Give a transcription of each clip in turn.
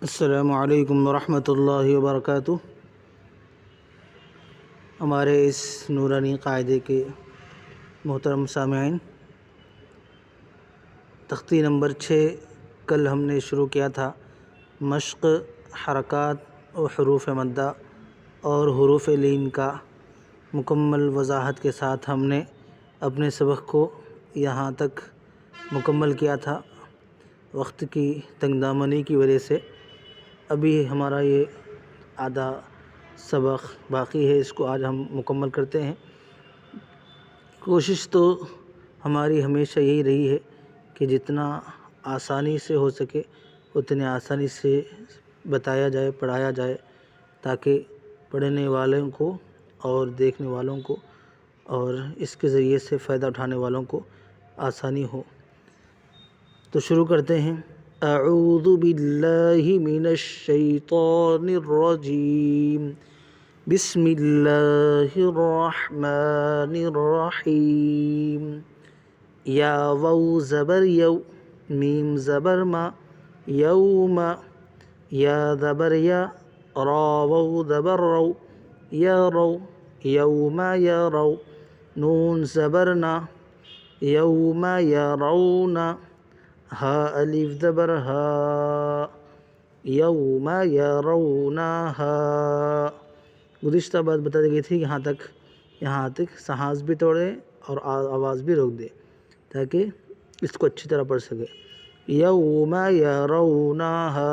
السلام علیکم ورحمۃ اللہ وبرکاتہ۔ ہمارے اس نورانی قاعدے کے محترم سامعین، تختی نمبر 6 کل ہم نے شروع کیا تھا مشق حرکات و حروف مدہ اور حروف لین کا مکمل وضاحت کے ساتھ ہم نے اپنے سبق کو یہاں تک مکمل کیا تھا۔ وقت کی تنگ دامنی کی وجہ سے ابھی ہمارا یہ آدھا سبق باقی ہے، اس کو آج ہم مکمل کرتے ہیں۔ کوشش تو ہماری ہمیشہ یہی رہی ہے کہ جتنا آسانی سے ہو سکے اتنے آسانی سے بتایا جائے، پڑھایا جائے، تاکہ پڑھنے والوں کو اور دیکھنے والوں کو اور اس کے ذریعے سے فائدہ اٹھانے والوں کو آسانی ہو۔ تو شروع کرتے ہیں۔ اعوذ باللہ من الشیطان الرجیم، بسم اللہ الرحمن الرحیم۔ یا واو زبر یو، میم زبر ما، یوم، یا زبر یا، را واو زبر رو، یا رو، یوم یا رو، نون زبر نا، یوم یرون، ہا الف زبر ہا، یوم یرونہا۔ گزشتہ بات بتا دی گئی تھی یہاں تک سانس بھی توڑے اور آواز بھی روک دے تاکہ اس کو اچھی طرح پڑھ سکے۔ یوم یرونہا،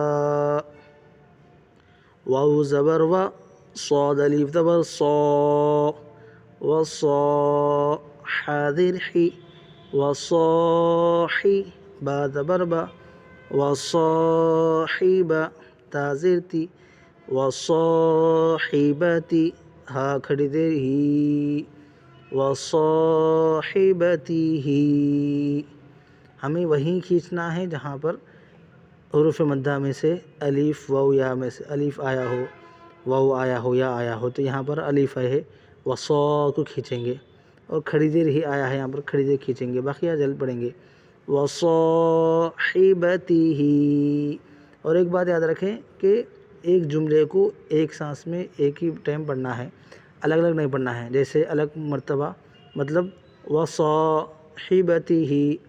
واو زبر و، صاد الف زبر صا، وصا، حاضر حی، وصاحی، با زبر با، وصاحب، تا زیر تی، وصاحبتی، ہا کھڑی دیر ہی، وصاحبتہ۔ ہمیں وہیں کھینچنا ہے جہاں پر حروف مدہ میں سے الف واو یا میں سے الف آیا ہو، واو آیا ہو، یا آیا ہو، تو یہاں پر الف ہے وصا کو کھینچیں گے، اور کھڑی دیر ہی آیا ہے یہاں پر کھڑی دیر کھینچیں گے، باقی جلد پڑھیں گے۔ وصاحبتہ۔ اور ایک بات یاد رکھیں کہ ایک جملے کو ایک سانس میں ایک ہی ٹائم پڑھنا ہے، الگ الگ نہیں پڑھنا ہے۔ جیسے الگ مرتبہ مطلب وصاحبتہ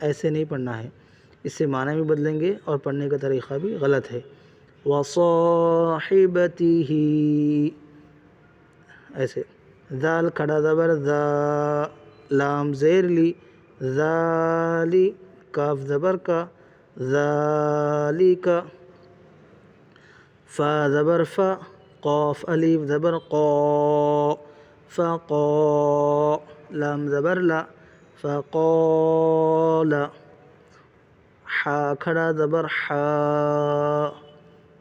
ایسے نہیں پڑھنا ہے، اس سے معنی بھی بدلیں گے اور پڑھنے کا طریقہ بھی غلط ہے۔ وصاحبتہ ایسے۔ ذال کھڑا زبر ذا، لام زیر لی، ذالی، کاف زبر کا، ذالک، فا زبر فا، قاف الف زبر قا، فقا، لام زبر لا، فقال، حا کھڑا زبر حا،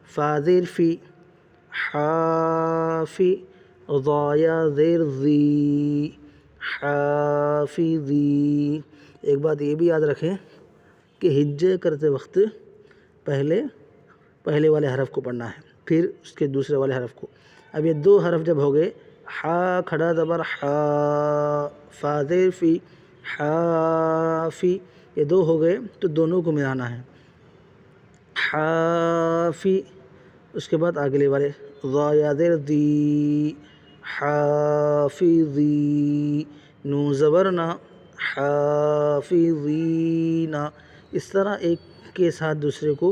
فا زیر فی، حافی، ضایا زیر زی، حافظی۔ ایک بات یہ بھی یاد رکھیں کہ ہجے کرتے وقت پہلے والے حرف کو پڑھنا ہے، پھر اس کے دوسرے والے حرف کو۔ اب یہ دو حرف جب ہو گئے، حا کھڑا زبر حا، فا زیر فی، حافی، یہ دو ہو گئے تو دونوں کو ملانا ہے، حافی۔ اس کے بعد اگلے والے ضایا زیر دی، حافظی، نون زبر نا، حافظین۔ اس طرح ایک کے ساتھ دوسرے کو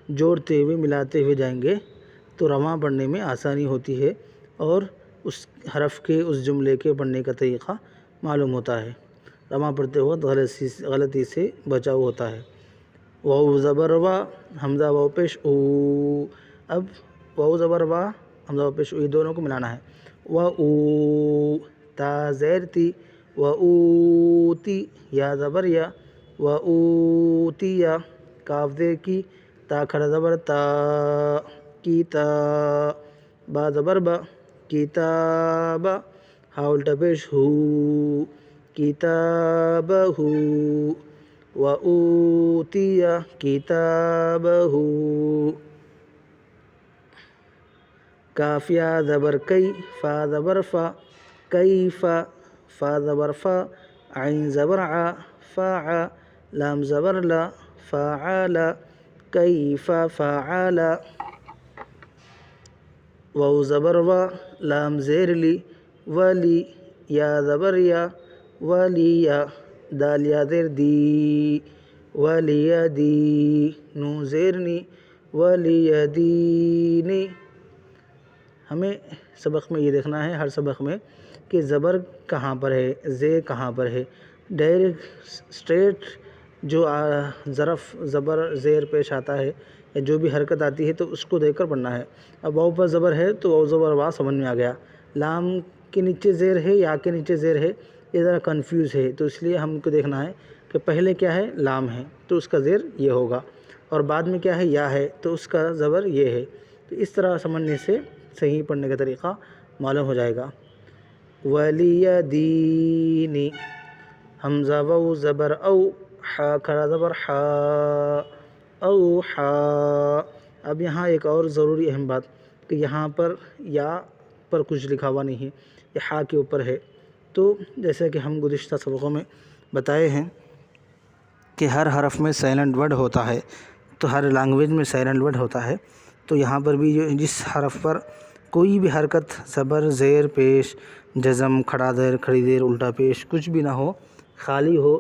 جوڑتے ہوئے ملاتے ہوئے جائیں گے تو رواں پڑھنے میں آسانی ہوتی ہے اور اس حرف کے اس جملے کے پڑھنے کا طریقہ معلوم ہوتا ہے، رواں پڑھتے وقت غلطی سے بچاؤ ہوتا ہے۔ واو زبر وا، حمزہ واو پیش او۔ اب واو زبر وا، حمزہ واو پیش او، یہ دونوں کو ملانا ہے۔ و او، تا زیر تی، و اوتی، یا زبر یا، و اوتیا، کاف زیر کی، تا کھڑا زبر تا، کیتا، با زبر با، کتاب، ہا الٹا پیش ہو، کتابہ، و اوتیا کتابہ۔ کاف یا زبر کئی، فا زبر فا، کیف، فا زبر فا، عین زبر ع، فاع، لام زبر لا، فاعل، کیف فعل۔ واو زبر وا، لام زیر لی، ولی، یا زبر یا، ولی یا، دال یا زیر دی، ولی دی، نون زیر نی، ولی دینی۔ ہمیں سبق میں یہ دیکھنا ہے ہر سبق میں کہ زبر کہاں پر ہے، زیر کہاں پر ہے۔ ڈائریکٹ اسٹریٹ جو ظرف زبر زیر پیش آتا ہے یا جو بھی حرکت آتی ہے تو اس کو دیکھ کر پڑھنا ہے۔ اب واو پر زبر ہے تو واو زبر وا سمجھ میں آ گیا، لام کے نیچے زیر ہے یا کے نیچے زیر ہے یہ ذرا کنفیوز ہے، تو اس لیے ہم کو دیکھنا ہے کہ پہلے کیا ہے، لام ہے تو اس کا زیر یہ ہوگا، اور بعد میں کیا ہے، یا ہے تو اس کا زبر یہ ہے۔ تو اس طرح سمجھنے سے صحیح پڑھنے کا طریقہ معلوم ہو جائے گا۔ ولیدینی، حمزہ واو زبر او، حا کھڑا زبر حا، او حا۔ اب یہاں ایک اور ضروری اہم بات کہ یہاں پر یا پر کچھ لکھا ہوا نہیں ہے، یہ حا کے اوپر ہے۔ تو جیسے کہ ہم گزشتہ سبقوں میں بتائے ہیں کہ ہر حرف میں سائلنٹ ورڈ ہوتا ہے، تو ہر لینگویج میں سائلنٹ ورڈ ہوتا ہے، تو یہاں پر بھی جس حرف پر کوئی بھی حرکت زبر زیر پیش جزم کھڑا زیر کھڑی زیر الٹا پیش کچھ بھی نہ ہو، خالی ہو،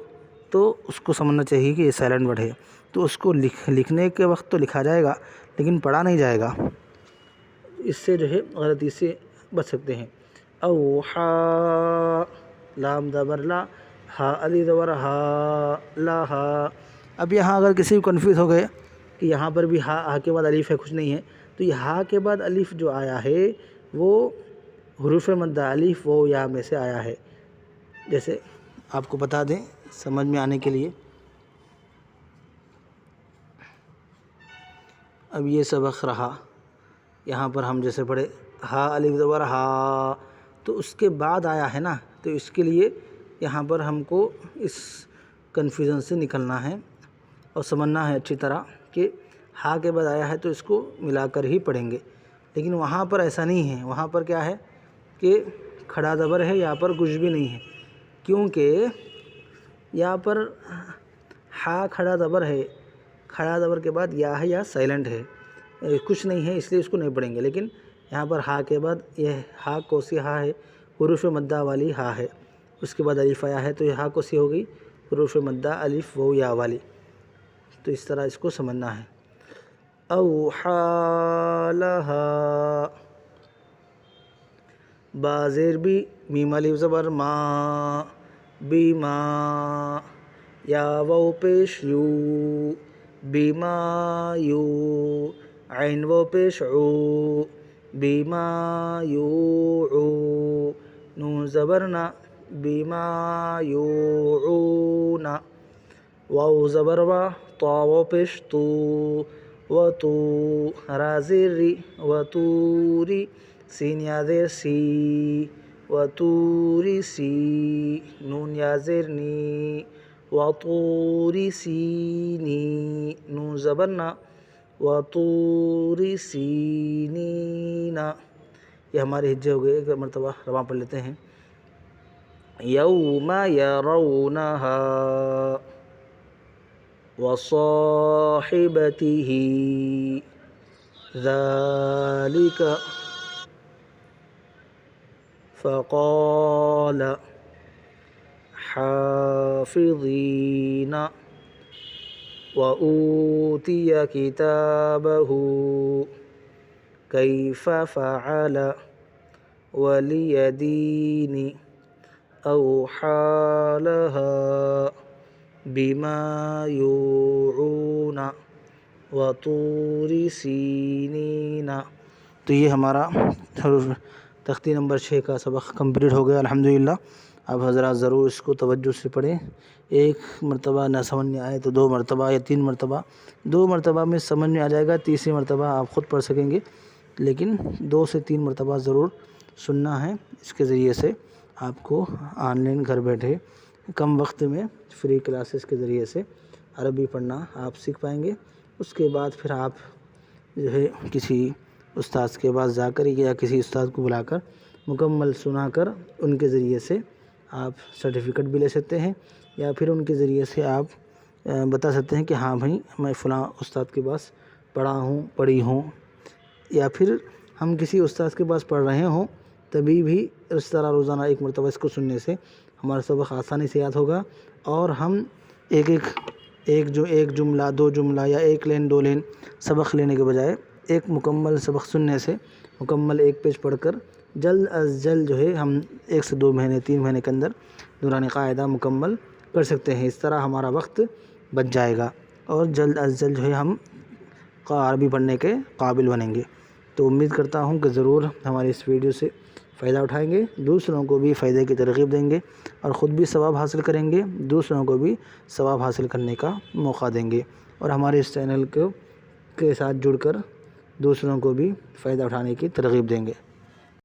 تو اس کو سمجھنا چاہیے کہ یہ سائلنٹ ورڈ ہے، تو اس کو لکھنے کے وقت تو لکھا جائے گا لیکن پڑھا نہیں جائے گا، اس سے جو ہے غلطی سے بچ سکتے ہیں۔ اوحا، لام زبر لا، ہا علی زبر ہا، لا ہا۔ اب یہاں اگر کسی کو کنفیوز ہو گئے کہ یہاں پر بھی ہا کے بعد الف ہے کچھ نہیں ہے، تو یہ ہا کے بعد الف جو آیا ہے وہ حروف مدہ الف و یا میں سے آیا ہے۔ جیسے آپ کو بتا دیں سمجھ میں آنے کے لیے، اب یہ سبق رہا، یہاں پر ہم جیسے پڑھے ہا الف زبر ہا، تو اس کے بعد آیا ہے نا، تو اس کے لیے یہاں پر ہم کو اس کنفیوژن سے نکلنا ہے اور سمجھنا ہے اچھی طرح کہ ہا کے بعد آیا ہے تو اس کو ملا کر ہی پڑھیں گے، لیکن وہاں پر ایسا نہیں ہے، وہاں پر کیا ہے کہ کھڑا زبر ہے، یہاں پر کچھ بھی نہیں ہے، کیونکہ یہاں پر ہا کھڑا زبر ہے، کھڑا زبر کے بعد یا ہے یا سائلنٹ ہے، کچھ نہیں ہے، اس لیے اس کو نہیں پڑھیں گے، لیکن یہاں پر ہا کے بعد یہ ہا کوسی ہا ہے، حروف مدہ والی ہا ہے، اس کے بعد الف آیا ہے تو یہ ہا کوسی ہو گئی، حروف مدہ الف و یا والی، تو اس طرح اس کو سمجھنا ہے۔ اوحا لہا، با زیر بی، میم الف زبر ما، بیما، یا واو پیش یو، بیما یو، عین واو پیش عو، بیما یوعو، نون زبر نا، بیما یوعونا، واو زبر وا، طا واو پیش تو، و تو، را زیر ری، و توری، سین یا زیر سی، و توری سی، نون یا زیر نی، و طوری سینی، نون زبر نا، و طوری سینینا۔ یہ ہمارے ہجے ہو گئے، ایک مرتبہ رواں پڑھ لیتے ہیں۔ یوم یرونہا، وصاحبتہ، ذالک، فقال، حافظین، وأوتي كتابه، كيف فعل، وليدين، أوحى لها، بما يوعون، وطور سینین۔ تو یہ ہمارا تختی نمبر 6 کا سبق کمپلیٹ ہو گیا الحمدللہ۔ اب حضرات ضرور اس کو توجہ سے پڑھیں، ایک مرتبہ نہ سمجھ میں آئے تو 2 مرتبہ یا 3 مرتبہ، 2 مرتبہ میں سمجھ میں آ جائے گا، تیسری مرتبہ آپ خود پڑھ سکیں گے، لیکن 2 سے 3 مرتبہ ضرور سننا ہے، اس کے ذریعے سے آپ کو آن لائن گھر بیٹھے کم وقت میں فری کلاسز کے ذریعے سے عربی پڑھنا آپ سیکھ پائیں گے۔ اس کے بعد پھر آپ جو ہے کسی استاذ کے پاس جا کر یا کسی استاد کو بلا کر مکمل سنا کر ان کے ذریعے سے آپ سرٹیفکیٹ بھی لے سکتے ہیں، یا پھر ان کے ذریعے سے آپ بتا سکتے ہیں کہ ہاں بھائی میں فلاں استاد کے پاس پڑھا ہوں، پڑھی ہوں، یا پھر ہم کسی استاد کے پاس پڑھ رہے ہوں تبھی بھی اس طرح روزانہ ایک مرتبہ اس کو سننے سے ہمارا سبق آسانی سے یاد ہوگا، اور ہم ایک جملہ 2 جملہ یا 1 لین 2 لین سبق لینے کے بجائے ایک مکمل سبق سننے سے مکمل 1 پیج پڑھ کر جلد از جلد جو ہے ہم 1 سے 2 مہینے 3 مہینے کے اندر نورانی قاعدہ مکمل کر سکتے ہیں۔ اس طرح ہمارا وقت بچ جائے گا اور جلد از جلد جو ہے ہم عربی پڑھنے کے قابل بنیں گے۔ تو امید کرتا ہوں کہ ضرور ہماری اس ویڈیو سے فائدہ اٹھائیں گے، دوسروں کو بھی فائدے کی ترغیب دیں گے اور خود بھی ثواب حاصل کریں گے، دوسروں کو بھی ثواب حاصل کرنے کا موقع دیں گے، اور ہمارے اس چینل کے ساتھ جڑ کر دوسروں کو بھی فائدہ اٹھانے کی ترغیب دیں گے۔